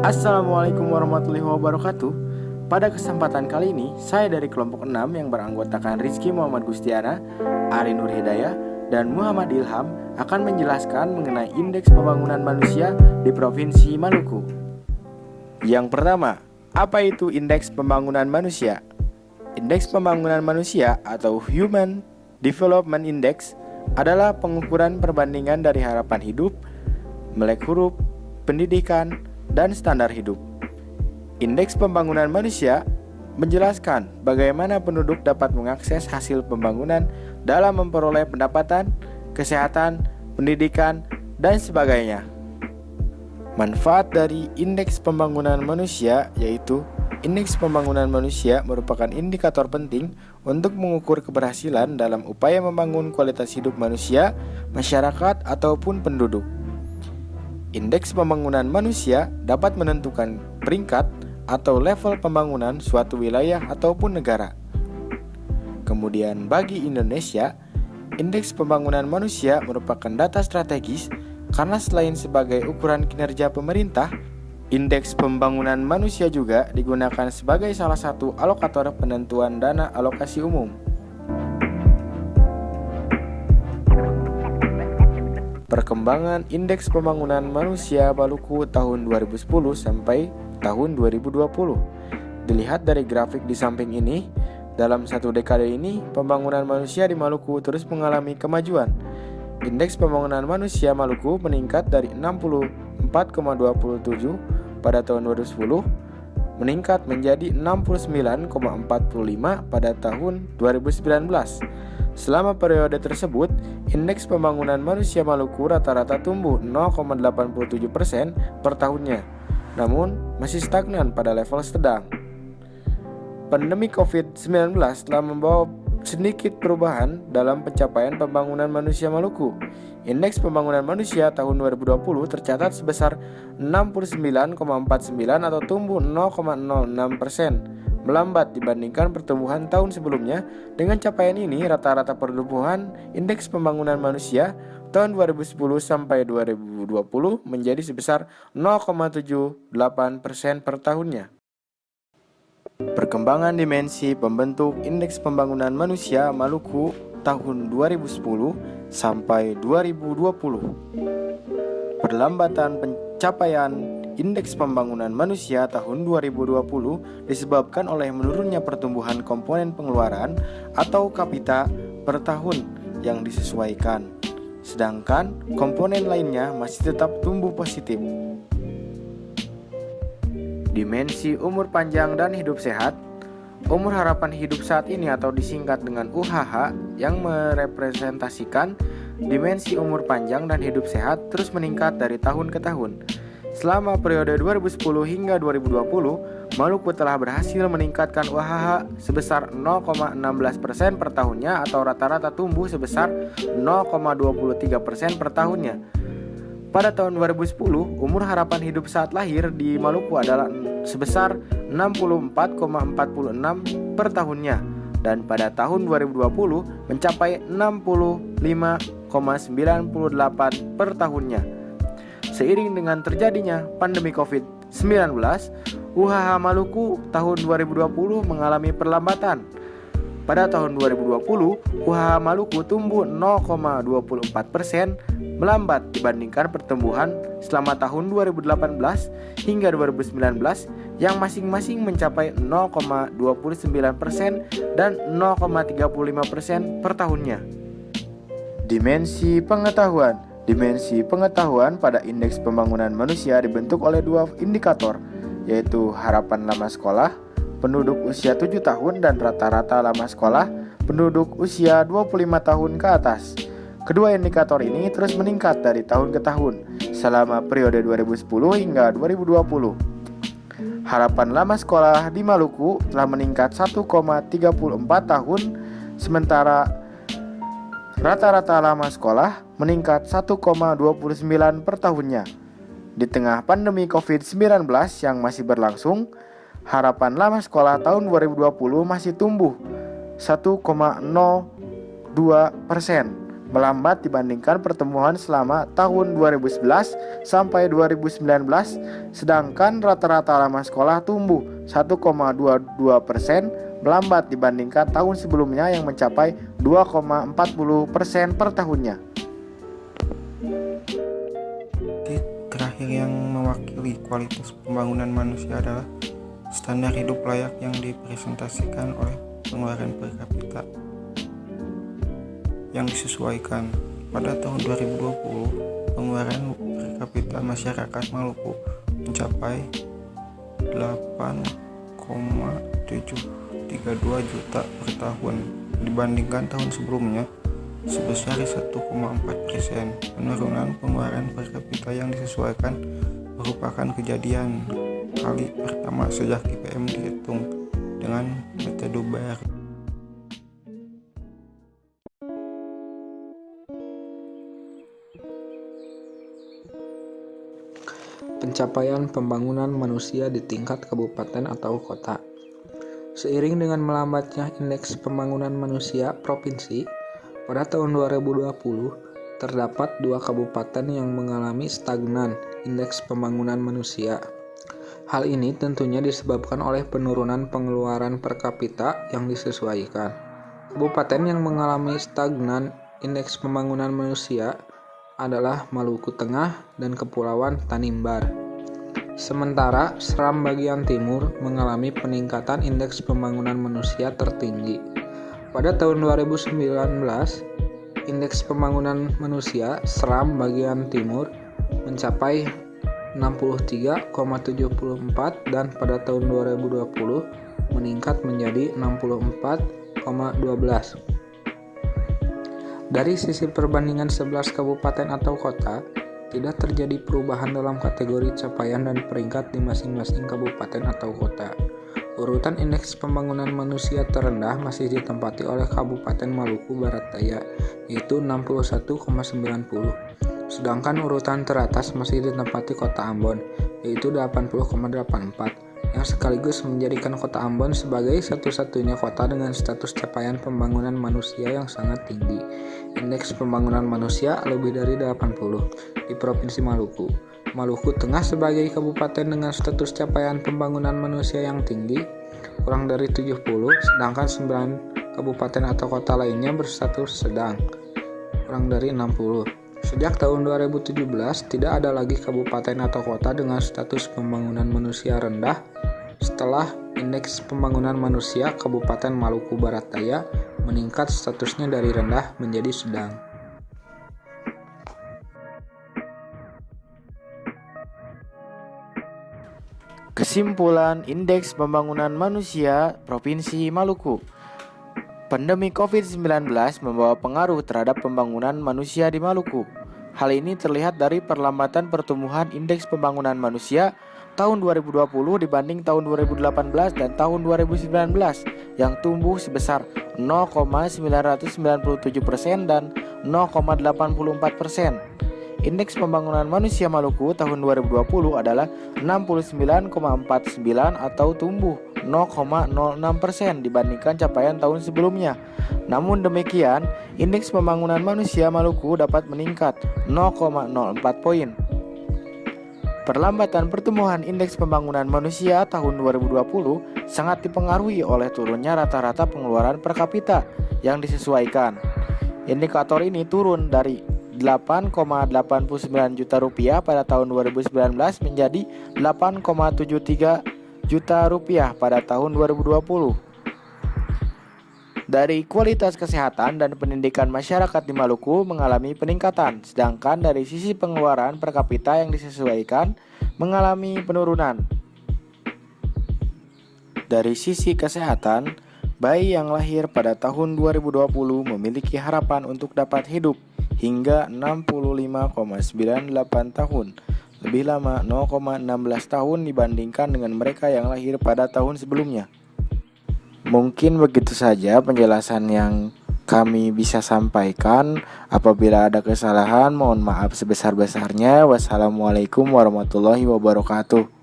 Assalamualaikum warahmatullahi wabarakatuh. Pada kesempatan kali ini, saya dari kelompok 6 yang beranggotakan Rizky Muhammad Gustiana, Ari Nur Hidayah, dan Muhammad Ilham akan menjelaskan mengenai indeks pembangunan manusia di Provinsi Maluku. Yang pertama, apa itu indeks pembangunan manusia? Indeks pembangunan manusia atau Human Development Index adalah pengukuran perbandingan dari harapan hidup, melek huruf, pendidikan, dan standar hidup. Indeks pembangunan manusia menjelaskan bagaimana penduduk dapat mengakses hasil pembangunan dalam memperoleh pendapatan, kesehatan, pendidikan, dan sebagainya. Manfaat dari indeks pembangunan manusia yaitu indeks pembangunan manusia merupakan indikator penting untuk mengukur keberhasilan dalam upaya membangun kualitas hidup manusia, masyarakat, ataupun penduduk. Indeks pembangunan manusia dapat menentukan peringkat atau level pembangunan suatu wilayah ataupun negara. Kemudian bagi Indonesia, indeks pembangunan manusia merupakan data strategis karena selain sebagai ukuran kinerja pemerintah, indeks pembangunan manusia juga digunakan sebagai salah satu alokator penentuan dana alokasi umum. Perkembangan indeks pembangunan manusia Maluku tahun 2010 sampai tahun 2020. Dilihat dari grafik di samping ini, dalam satu dekade ini, pembangunan manusia di Maluku terus mengalami kemajuan. Indeks pembangunan manusia Maluku meningkat dari 64,27 pada tahun 2010, meningkat menjadi 69,45 pada tahun 2019. Selama periode tersebut, indeks pembangunan manusia Maluku rata-rata tumbuh 0,87% per tahunnya, namun masih stagnan pada level sedang. Pandemi COVID-19 telah membawa sedikit perubahan dalam pencapaian pembangunan manusia Maluku. Indeks pembangunan manusia tahun 2020 tercatat sebesar 69,49 atau tumbuh 0,06%. Melambat dibandingkan pertumbuhan tahun sebelumnya. Dengan capaian ini, rata-rata pertumbuhan indeks pembangunan manusia tahun 2010 sampai 2020 menjadi sebesar 0,78% per tahunnya. Perkembangan dimensi pembentuk indeks pembangunan manusia Maluku tahun 2010 sampai 2020. Perlambatan pencapaian indeks pembangunan manusia tahun 2020 disebabkan oleh menurunnya pertumbuhan komponen pengeluaran atau kapita per tahun yang disesuaikan, sedangkan komponen lainnya masih tetap tumbuh positif. Dimensi umur panjang dan hidup sehat. Umur harapan hidup saat ini atau disingkat dengan UHH yang merepresentasikan dimensi umur panjang dan hidup sehat terus meningkat dari tahun ke tahun. Selama periode 2010 hingga 2020, Maluku telah berhasil meningkatkan UHH sebesar 0,16% per tahunnya atau rata-rata tumbuh sebesar 0,23% per tahunnya. Pada tahun 2010, umur harapan hidup saat lahir di Maluku adalah sebesar 64,46 per tahunnya dan pada tahun 2020 mencapai 65,98 per tahunnya. Seiring dengan terjadinya pandemi COVID-19, UHH Maluku tahun 2020 mengalami perlambatan. Pada tahun 2020, UHH Maluku tumbuh 0,24%, melambat dibandingkan pertumbuhan selama tahun 2018 hingga 2019 yang masing-masing mencapai 0,29% dan 0,35% per tahunnya. Dimensi pengetahuan. Dimensi pengetahuan pada indeks pembangunan manusia dibentuk oleh dua indikator, yaitu harapan lama sekolah, penduduk usia 7 tahun dan rata-rata lama sekolah, penduduk usia 25 tahun ke atas. Kedua indikator ini terus meningkat dari tahun ke tahun selama periode 2010 hingga 2020. Harapan lama sekolah di Maluku telah meningkat 1,34 tahun, sementara rata-rata lama sekolah meningkat 1,29 per tahunnya. Di tengah pandemi COVID-19 yang masih berlangsung, harapan lama sekolah tahun 2020 masih tumbuh 1,02%, melambat dibandingkan pertumbuhan selama tahun 2011 sampai 2019, sedangkan rata-rata lama sekolah tumbuh 1,22%, melambat dibandingkan tahun sebelumnya yang mencapai 2,40% per tahunnya. Terakhir yang mewakili kualitas pembangunan manusia adalah standar hidup layak yang dipresentasikan oleh pengeluaran per kapita yang disesuaikan. Pada tahun 2020, pengeluaran per kapita masyarakat Maluku mencapai 8,732 juta per tahun dibandingkan tahun sebelumnya sebesar 1,4%. Penurunan pengeluaran per kapita yang disesuaikan merupakan kejadian kali pertama sejak IPM dihitung dengan metode baru. Pencapaian pembangunan manusia di tingkat kabupaten atau kota. Seiring dengan melambatnya indeks pembangunan manusia provinsi, pada tahun 2020 terdapat 2 kabupaten yang mengalami stagnan indeks pembangunan manusia. Hal ini tentunya disebabkan oleh penurunan pengeluaran per kapita yang disesuaikan. Kabupaten yang mengalami stagnan indeks pembangunan manusia adalah Maluku Tengah dan Kepulauan Tanimbar. Sementara Seram bagian timur mengalami peningkatan indeks pembangunan manusia tertinggi. Pada tahun 2019, indeks pembangunan manusia Seram bagian timur mencapai 63,74 dan pada tahun 2020 meningkat menjadi 64,12. Dari sisi perbandingan 11 kabupaten atau kota, tidak terjadi perubahan dalam kategori capaian dan peringkat di masing-masing kabupaten atau kota. Urutan indeks pembangunan manusia terendah masih ditempati oleh Kabupaten Maluku Barat Daya, yaitu 61,90. Sedangkan urutan teratas masih ditempati Kota Ambon, yaitu 80,84. Yang sekaligus menjadikan Kota Ambon sebagai satu-satunya kota dengan status capaian pembangunan manusia yang sangat tinggi. Indeks pembangunan manusia lebih dari 80 di Provinsi Maluku. Maluku Tengah sebagai kabupaten dengan status capaian pembangunan manusia yang tinggi, kurang dari 70, sedangkan 9 kabupaten atau kota lainnya berstatus sedang, kurang dari 60. Sejak tahun 2017, tidak ada lagi kabupaten atau kota dengan status pembangunan manusia rendah setelah indeks pembangunan manusia Kabupaten Maluku Barat Daya meningkat statusnya dari rendah menjadi sedang. Kesimpulan Indeks Pembangunan Manusia Provinsi Maluku. Pandemi COVID-19 membawa pengaruh terhadap pembangunan manusia di Maluku. Hal ini terlihat dari perlambatan pertumbuhan Indeks Pembangunan Manusia tahun 2020 dibanding tahun 2018 dan tahun 2019 yang tumbuh sebesar 0,997% dan 0,84%. Indeks Pembangunan Manusia Maluku tahun 2020 adalah 69,49 atau tumbuh 0,06% dibandingkan capaian tahun sebelumnya. Namun demikian, Indeks Pembangunan Manusia Maluku dapat meningkat 0,04 poin. Perlambatan pertumbuhan Indeks Pembangunan Manusia tahun 2020 sangat dipengaruhi oleh turunnya rata-rata pengeluaran per kapita yang disesuaikan. Indikator ini turun dari 8,89 juta rupiah pada tahun 2019 menjadi 8,73 juta rupiah pada tahun 2020. Dari kualitas kesehatan dan pendidikan masyarakat di Maluku mengalami peningkatan, sedangkan dari sisi pengeluaran per kapita yang disesuaikan mengalami penurunan. Dari sisi kesehatan, bayi yang lahir pada tahun 2020 memiliki harapan untuk dapat hidup hingga 65,98 tahun, lebih lama 0,16 tahun dibandingkan dengan mereka yang lahir pada tahun sebelumnya. Mungkin begitu saja penjelasan yang kami bisa sampaikan. Apabila ada kesalahan, mohon maaf sebesar-besarnya. Wassalamualaikum warahmatullahi wabarakatuh.